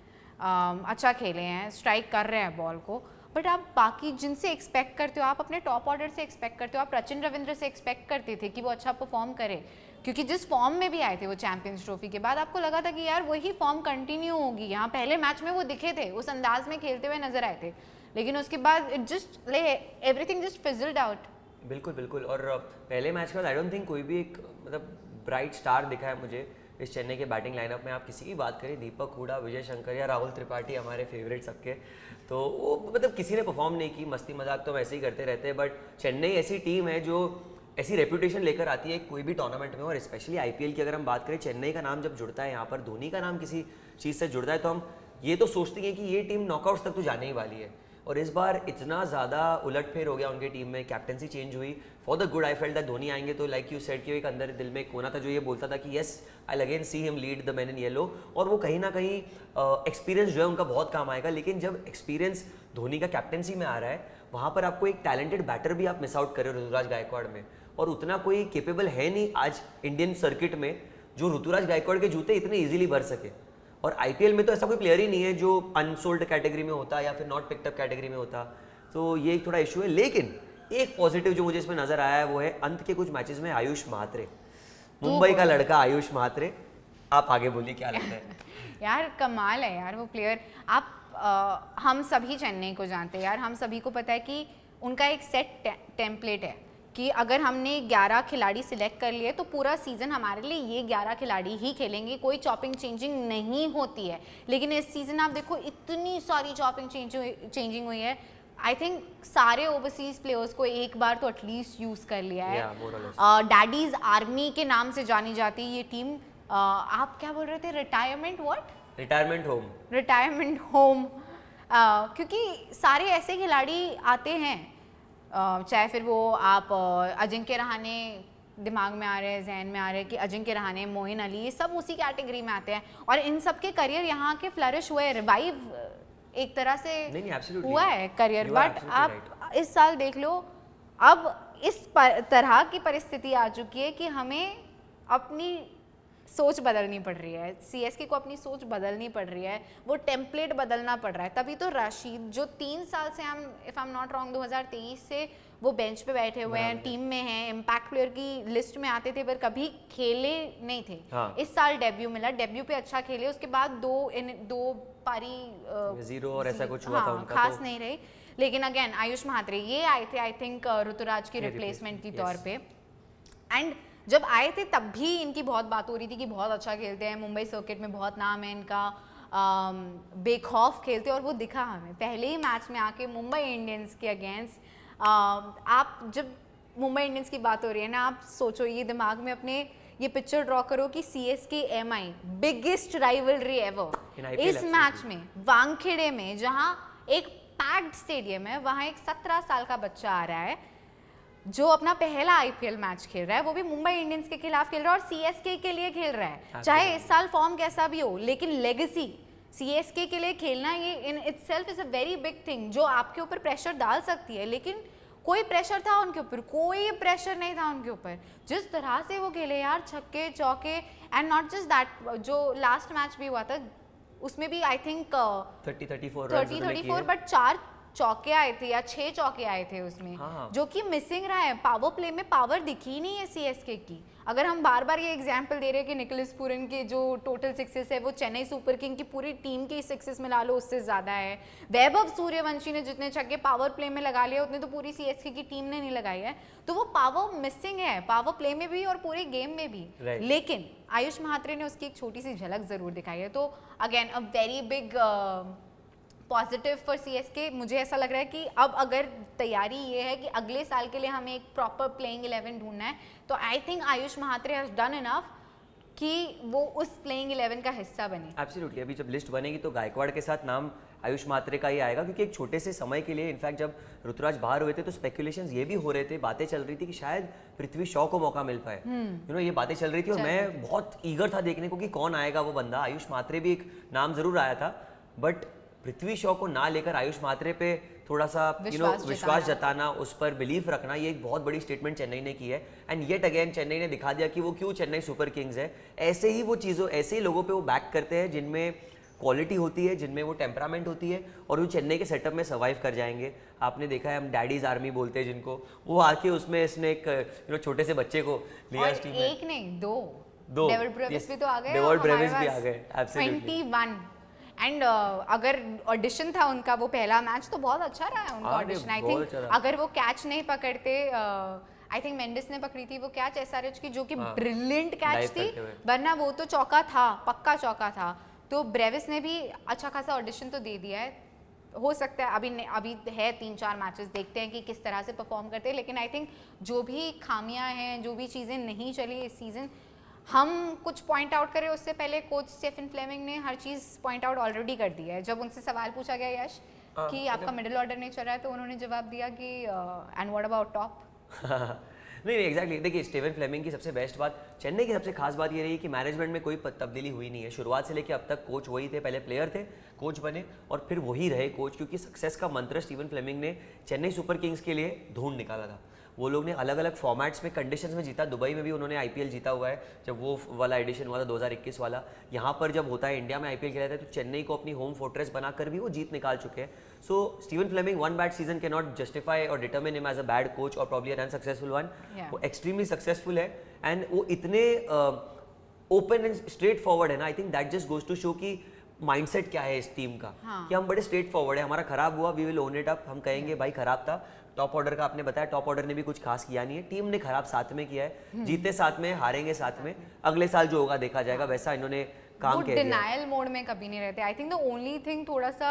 अच्छा खेले हैं, स्ट्राइक कर रहे हैं बॉल को, बट आप बाकी जिनसे एक्सपेक्ट करते हो, आप अपने टॉप ऑर्डर से एक्सपेक्ट करते हो, आप सचिन रविंद्र से एक्सपेक्ट करते थे कि वो अच्छा परफॉर्म करे, क्योंकि जिस फॉर्म में भी आए थे वो चैंपियंस ट्रॉफी के बाद आपको लगा था कि यार वही फॉर्म कंटिन्यू होगी। यहाँ पहले मैच में वो दिखे थे, उस अंदाज में खेलते हुए नजर आए थे, लेकिन उसके बाद it just everything just fizzled out. बिल्कुल बिल्कुल। और पहले मैच के बाद आई डोंट थिंक कोई भी एक मतलब ब्राइट स्टार दिखा है मुझे इस चेन्नई के बैटिंग लाइनअप में। आप किसी की बात करें, दीपक हुडा, विजय शंकर या राहुल त्रिपाठी हमारे फेवरेट सबके, तो वो मतलब किसी ने परफॉर्म नहीं की। मस्ती मजाक तो हम ऐसे ही करते रहते हैं, बट चेन्नई ऐसी टीम है जो ऐसी रेपुटेशन लेकर आती है कोई भी टूर्नामेंट में। और स्पेशली आईपीएल की अगर हम बात करें, चेन्नई का नाम जब जुड़ता है यहाँ पर, धोनी का नाम किसी चीज़ से जुड़ता है, तो हम ये तो सोचते हैं कि ये टीम नॉकआउट्स तक तो जाने ही वाली है। और इस बार इतना ज़्यादा उलटफेर हो गया उनकी टीम में, कैप्टनसी चेंज हुई for the good. I felt that Dhoni आएंगे तो लाइक यू सेड कि एक अंदर दिल में कोना था जो ये बोलता था कि yes I again see him lead the man in yellow. और वो कहीं ना कहीं एक्सपीरियंस जो है उनका बहुत काम आएगा। लेकिन जब एक्सपीरियंस धोनी का कैप्टनसी में आ रहा है, वहाँ पर आपको एक टैलेंटेड बैटर भी आप मिस आउट कर रहे हो ऋतुराज गायकवाड़ में, और उतना कोई केपेबल है नहीं आज इंडियन सर्किट में जो ऋतुराज गायकवाड़ के जूते इतने ईजिली भर सके। और आईपीएल में तो ऐसा कोई प्लेयर ही नहीं है जो अनसोल्ड कैटेगरी में होता या फिर नॉट पिक्ड अप कैटेगरी में होता, तो ये एक थोड़ा इशू है। लेकिन एक पॉजिटिव जो मुझे इसमें नजर आया है वो है अंत के कुछ मैचेस में आयुष महात्रे, मुंबई का लड़का आयुष महात्रे। आप आगे बोलिए क्या लगता है? यार कमाल है यार वो प्लेयर। आप हम सभी चेन्नई को जानते हैं यार, हम सभी को पता है कि उनका एक सेट टेम्पलेट है कि अगर हमने 11 खिलाड़ी सिलेक्ट कर लिए तो पूरा सीज़न हमारे लिए ये 11 खिलाड़ी ही खेलेंगे, कोई चॉपिंग चेंजिंग नहीं होती है। लेकिन इस सीज़न आप देखो इतनी सारी चॉपिंग चेंजिंग हुई है। आई थिंक सारे ओवरसीज प्लेयर्स को एक बार तो एटलीस्ट यूज़ कर लिया है। डैडीज आर्मी के नाम से जानी जाती है ये टीम। आप क्या बोल रहे थे? Retirement what? Retirement home. Retirement home, क्योंकि सारे ऐसे खिलाड़ी आते हैं, चाहे फिर वो आप अजिंक्य रहाणे दिमाग में आ रहे हैं, जहन में आ रहे हैं कि अजिंक्य रहाणे, मोइन अली, ये सब उसी कैटेगरी में आते हैं। और इन सब के करियर यहाँ के फ्लरिश हुए, रिवाइव एक तरह से हुआ है करियर। बट आप इस साल देख लो, अब इस तरह की परिस्थिति आ चुकी है कि हमें अपनी सोच बदलनी पड़ रही है, सीएसके को अपनी सोच बदलनी पड़ रही है, वो टेम्पलेट बदलना पड़ रहा है। तभी तो राशिद जो 3 साल से हम, if I am not wrong, 2023 से वो बेंच पे बैठे हुए हैं, टीम में हैं, इम्पैक्ट प्लेयर की लिस्ट में आते थे पर कभी खेले नहीं थे। हाँ। इस साल डेब्यू मिला, डेब्यू पे अच्छा खेले, उसके बाद दो पारी 0 और ऐसा कुछ हुआ था उनका, खास तो नहीं रही। लेकिन अगेन आयुष महात्रे ये आए थे आई थिंक ऋतुराज की रिप्लेसमेंट के तौर पे। एंड जब आए थे तब भी इनकी बहुत बात हो रही थी कि बहुत अच्छा खेलते हैं, मुंबई सर्किट में बहुत नाम है इनका, बेखौफ खेलते हैं, और वो दिखा हमें पहले ही मैच में आके मुंबई इंडियंस के अगेंस्ट। आप जब मुंबई इंडियंस की बात हो रही है ना, आप सोचो ये दिमाग में अपने ये पिक्चर ड्रॉ करो कि CSK MI biggest rivalry ever. इस मैच में वानखेड़े में जहां एक पैक्ड स्टेडियम है, वहां एक 17 साल का बच्चा आ रहा है जो अपना पहला आईपीएल मैच खेल रहा है, वो भी मुंबई इंडियंस के खिलाफ खेल रहा है और सीएसके के लिए खेल रहा है। चाहे इस साल फॉर्म कैसा भी हो, लेकिन लेगेसी सीएसके के लिए खेलना ये in itself is a very big thing, जो आपके ऊपर प्रेशर डाल सकती है। लेकिन कोई प्रेशर था उनके ऊपर? कोई प्रेशर नहीं था उनके ऊपर। जिस तरह से वो खेले यार, छक्के चौके, एंड नॉट जस्ट दैट, जो लास्ट मैच भी हुआ था उसमें भी आई थिंक 30-34 बट 4 चौके आए थे या 6 चौके आए थे उसमें। हाँ। जो कि मिसिंग रहा है। पावर प्ले में पावर दिखी नहीं है सीएसके की। अगर हम बार बार ये एग्जांपल दे रहे हैं कि निकोलस पूरन के जो टोटल सिक्सेस है वो चेन्नई सुपर किंग की पूरी टीम के सिक्सेस मिला लो उससे ज़्यादा है। वैभव सूर्यवंशी ने जितने छक्के पावर प्ले में लगा लिए उतने तो पूरी सीएसके की टीम ने नहीं लगाई है। तो वो पावर मिसिंग है, पावर प्ले में भी और पूरे गेम में भी। लेकिन आयुष महात्रे ने उसकी एक छोटी सी झलक ज़रूर दिखाई है। तो again a very big positive for CSK. मुझे ऐसा लग रहा है कि अब अगर तैयारी ये है कि अगले साल के लिए हमें एक प्रॉपर प्लेइंग 11 ढूंढना है, तो I think Ayush Mhatre has done enough कि वो उस प्लेइंग 11 का हिस्सा बने। एब्सोल्युटली। अभी जब लिस्ट बनेगी तो गायकवाड़ के साथ नाम आयुष महात्रे का ही आएगा, क्योंकि एक छोटे से समय के लिए, इनफैक्ट जब ऋतुराज बाहर हुए थे तो स्पेकुलेशंस ये भी हो रहे थे, बातें चल रही थी कि शायद पृथ्वी शॉ को मौका मिल पाए। ये बातें चल रही थी और मैं बहुत ईगर था देखने को कि कौन आएगा वो बंदा। आयुष महात्रे भी एक नाम जरूर आया था, बट पृथ्वी शॉ को ना लेकर आयुष महात्रे पे थोड़ा सा विश्वास जताना, उस पर बिलीफ रखना, ये एक बहुत बड़ी स्टेटमेंट चेन्नई ने की है। एंड येट अगेन चेन्नई ने दिखा दिया कि वो क्यों चेन्नई सुपर किंग्स है। ऐसे ही वो चीज़ों, ऐसे ही लोगों पे वो बैक करते हैं जिनमें क्वालिटी होती है, जिनमें वो टेम्परामेंट होती है और वो चेन्नई के सेटअप में सर्वाइव कर जाएंगे। आपने देखा है, हम डैडीज आर्मी बोलते हैं जिनको, वो आके उसमें इसने एक छोटे से बच्चे को लिया और इस टीम में। एक नहीं दो दो डेविड ब्रेविस yes, भी तो आ गए, डेविड और ब्रेविस हमारे भी आ पास गए, absolutely। 21 एंड अगर ऑडिशन था उनका वो पहला मैच तो बहुत अच्छा रहा है उनका हाँ, ऑडिशन। आई बहुत थिंक अच्छा रहा। अगर वो कैच नहीं पकड़ते, आई थिंक मेंडिस ने पकड़ी थी वो कैच एसआरएच की, जो कि हाँ, ब्रिलियंट कैच dive थी, करते हुए। वरना वो तो चौका था, पक्का चौका था। तो ब्रेविस ने भी अच्छा खासा ऑडिशन तो दे दिया है। हो सकता है अभी है 3-4 मैचेस, देखते हैं कि किस तरह से परफॉर्म करते हैं। लेकिन आई थिंक जो भी खामियां हैं, जो भी चीज़ें नहीं चली इस सीज़न, हम कुछ पॉइंट आउट करें उससे पहले कोच स्टीफन फ्लेमिंग ने हर चीज़ पॉइंट आउट ऑलरेडी कर दी है। जब उनसे सवाल पूछा गया यश कि आपका मिडिल ऑर्डर नहीं चल रहा है, तो उन्होंने जवाब दिया कि एंड व्हाट अबाउट टॉप। नहीं एग्जैक्टली, देखिए स्टीवन फ्लेमिंग की सबसे बेस्ट बात, चेन्नई की सबसे खास बात ये रही कि मैनेजमेंट में कोई तब्दीली हुई नहीं है। शुरुआत से लेकर अब तक कोच वही थे, पहले प्लेयर थे, कोच बने और फिर वही रहे कोच, क्योंकि सक्सेस का मंत्र स्टीवन फ्लेमिंग ने चेन्नई सुपर किंग्स के लिए ढूंढ निकाला था। वो लोग ने अलग अलग फॉर्मेट्स में, कंडीशंस में जीता। दुबई में भी उन्होंने आईपीएल जीता हुआ है, जब वो वाला एडिशन हुआ था 2021 वाला। यहाँ पर जब होता है इंडिया में आईपीएल खेला जाता है, तो चेन्नई को अपनी होम फोर्ट्रेस बनाकर भी वो जीत निकाल चुके हैं। So Stephen Fleming one bad season can not justify और determine him as a bad coach और प्रॉब्ली एन अनसक्सेसफुल वन। वो एक्सट्रीमली सक्सेसफुल है एंड वो इतने ओपन एंड स्ट्रेट फॉरवर्ड है ना। I think that just goes to show कि mindset क्या है इस टीम का। कि हम बड़े स्ट्रेट फॉरवर्ड है, हमारा खराब हुआ, we will own it up, हम कहेंगे भाई खराब था। टॉप ऑर्डर का आपने बताया, टॉप ऑर्डर ने भी कुछ खास किया नहीं है, टीम ने खराब साथ में किया है, जीते साथ में, हारेंगे साथ में, अगले साल जो होगा देखा जाएगा, वैसा इन्होंने काम किया। डिनायल मोड में कभी नहीं रहते। I think the only thing थोड़ा सा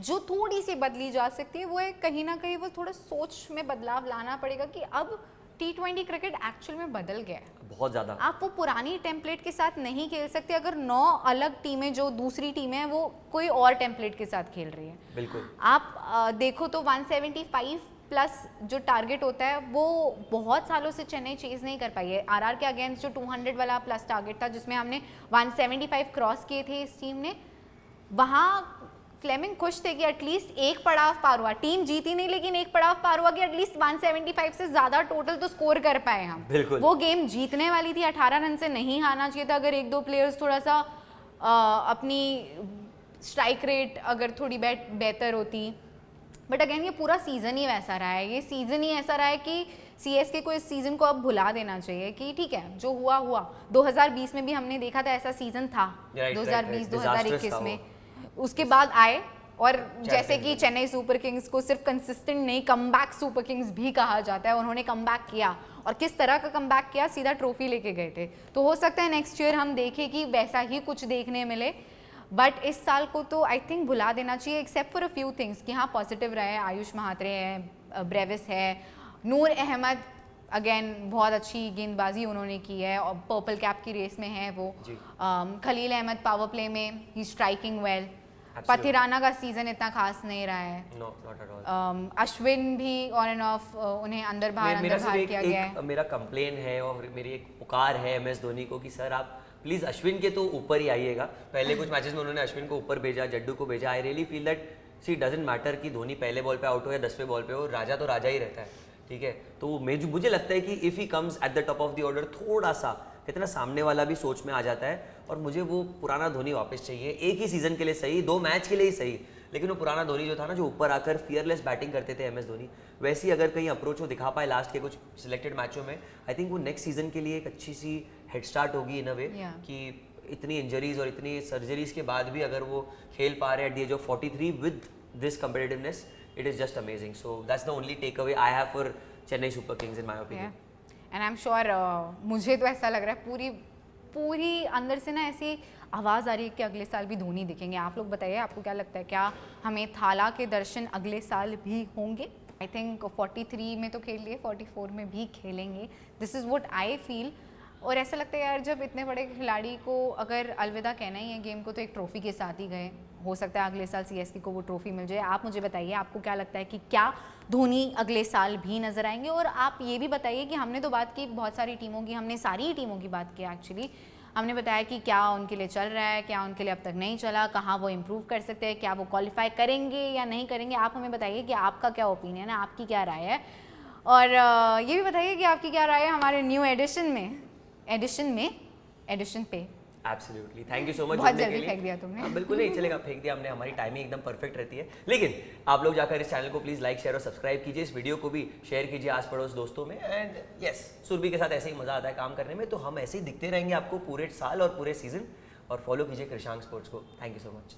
जो थोड़ी सी बदली जा सकती है वो है कहीं ना कहीं वो थोड़ा सोच में बदलाव लाना पड़ेगा कि अब T20 क्रिकेट एक्चुअल में बदल गया है बहुत ज़्यादा। आप वो पुरानी टेम्पलेट के साथ नहीं खेल सकते। अगर 9 अलग टीमें, जो दूसरी टीमें हैं, वो कोई और टेम्पलेट के साथ खेल रही है, बिल्कुल आप देखो तो 175 प्लस जो टारगेट होता है वो बहुत सालों से चेन्नई चेज नहीं कर पाई है। आरआर के अगेंस्ट जो 200 वाला प्लस टारगेट था, जिसमें हमने 175 क्रॉस किए थे इस टीम ने, वहाँ फ्लेमिंग खुश थे कि एटलीस्ट एक पड़ाव पार हुआ। टीम जीती नहीं, लेकिन एक पड़ाव पार हुआ कि एटलीस्ट 175 से ज्यादा टोटल तो स्कोर कर पाए हम। बिल्कुल। वो गेम जीतने वाली थी, 18 रन से नहीं हारना चाहिए था। अगर 1-2 प्लेयर्स थोड़ा सा अपनी स्ट्राइक रेट अगर थोड़ी बेहतर होती, बट अगेन ये पूरा सीजन ही वैसा रहा है। ये सीजन ही ऐसा रहा है कि सीएसके को इस सीजन को अब भुला देना चाहिए कि ठीक है जो हुआ हुआ। 2020 में भी हमने देखा था ऐसा सीजन था, 2020-2021 में। उसके बाद आए और जैसे कि चेन्नई सुपर किंग्स को सिर्फ कंसिस्टेंट नहीं, कमबैक सुपर किंग्स भी कहा जाता है। उन्होंने कमबैक किया, और किस तरह का कमबैक किया, सीधा ट्रॉफी लेके गए थे। तो हो सकता है नेक्स्ट ईयर हम देखें कि वैसा ही कुछ देखने मिले, बट इस साल को तो आई थिंक भुला देना चाहिए, except for a few things कि हाँ पॉजिटिव रहे। आयुष महात्रे है, ब्रेविस है, नूर अहमद अगेन बहुत अच्छी गेंदबाजी उन्होंने की है और पर्पल कैप की रेस में है वो। खलील अहमद पावर प्ले में ही स्ट्राइकिंग वेल। पथिराना का सीजन इतना खास नहीं रहा है। No, not at all. Ashwin भी ऑन एंड ऑफ, उन्हें अंदर बाहर किया गया है। मेरा कंप्लेन है और मेरी एक पुकार है MS धोनी को कि सर आप प्लीज अश्विन के तो ऊपर ही आइएगा। पहले कुछ मैचेस में उन्होंने अश्विन को ऊपर भेजा, जड्डू को भेजा। I really feel that she doesn't matter कि धोनी पहले बॉल पे आउट हो या 10वें बॉल पे हो, राजा तो राजा ही रहता है, ठीक है। तो मुझे लगता है कि if he comes at the top of the order, थोड़ा सा कितना सामने वाला भी सोच में आ जाता है। और मुझे वो पुराना धोनी वापस चाहिए, एक ही सीजन के लिए सही, 2 मैच के लिए ही सही, लेकिन वो पुराना धोनी जो था ना, जो ऊपर आकर फियरलेस बैटिंग करते थे MS धोनी, वैसी अगर कहीं अप्रोच वो दिखा पाए लास्ट के कुछ सिलेक्टेड मैचों में, आई थिंक वो नेक्स्ट सीजन के लिए एक अच्छी सी हेड स्टार्ट होगी इन अ वे। कि इतनी इंजरीज और इतनी सर्जरीज के बाद भी अगर वो खेल पा रहे at the age of 43 with this competitiveness, it is just amazing. So that's the only takeaway I have for Chennai Super Kings in my opinion. And I am sure, मुझे तो ऐसा लग रहा है पूरी अंदर से ना ऐसी आवाज़ आ रही है कि अगले साल भी धोनी दिखेंगे। आप लोग बताइए, आपको क्या लगता है, क्या हमें थाला के दर्शन अगले साल भी होंगे? आई थिंक 43 में तो खेल लिए, 44 में भी खेलेंगे, this is what I feel. और ऐसा लगता है यार, जब इतने बड़े खिलाड़ी को अगर अलविदा कहना ही है गेम को, तो एक ट्रॉफी के साथ ही गए। हो सकता है अगले साल सीएसके को वो ट्रॉफी मिल जाए। आप मुझे बताइए, आपको क्या लगता है कि क्या धोनी अगले साल भी नजर आएंगे? और आप ये भी बताइए कि हमने तो बात की बहुत सारी टीमों की, हमने सारी ही टीमों की बात की एक्चुअली। हमने बताया कि क्या उनके लिए चल रहा है, क्या उनके लिए अब तक नहीं चला, कहाँ वो इम्प्रूव कर सकते हैं, क्या वो क्वालिफाई करेंगे या नहीं करेंगे। आप हमें बताइए कि आपका क्या ओपिनियन है, आपकी क्या राय है। और ये भी बताइए कि आपकी क्या राय है हमारे न्यू एडिशन पे। Absolutely, thank you so much बहुत जुड़ने के जल्दी लिए। फेंक दिया तुमने। हाँ, बिल्कुल नहीं चलेगा, फेंक दिया हमने, हमारी टाइमिंग एकदम परफेक्ट रहती है। लेकिन आप लोग जाकर इस चैनल को प्लीज़ लाइक शेयर और सब्सक्राइब कीजिए, इस वीडियो को भी शेयर कीजिए आस पड़ोस दोस्तों में। एंड यस, सुरभि के साथ ऐसे ही मज़ा आता है काम करने में, तो हम ऐसे ही दिखते रहेंगे आपको पूरे साल और पूरे सीजन। और फॉलो कीजिए कृषांक स्पोर्ट्स को। Thank you so much.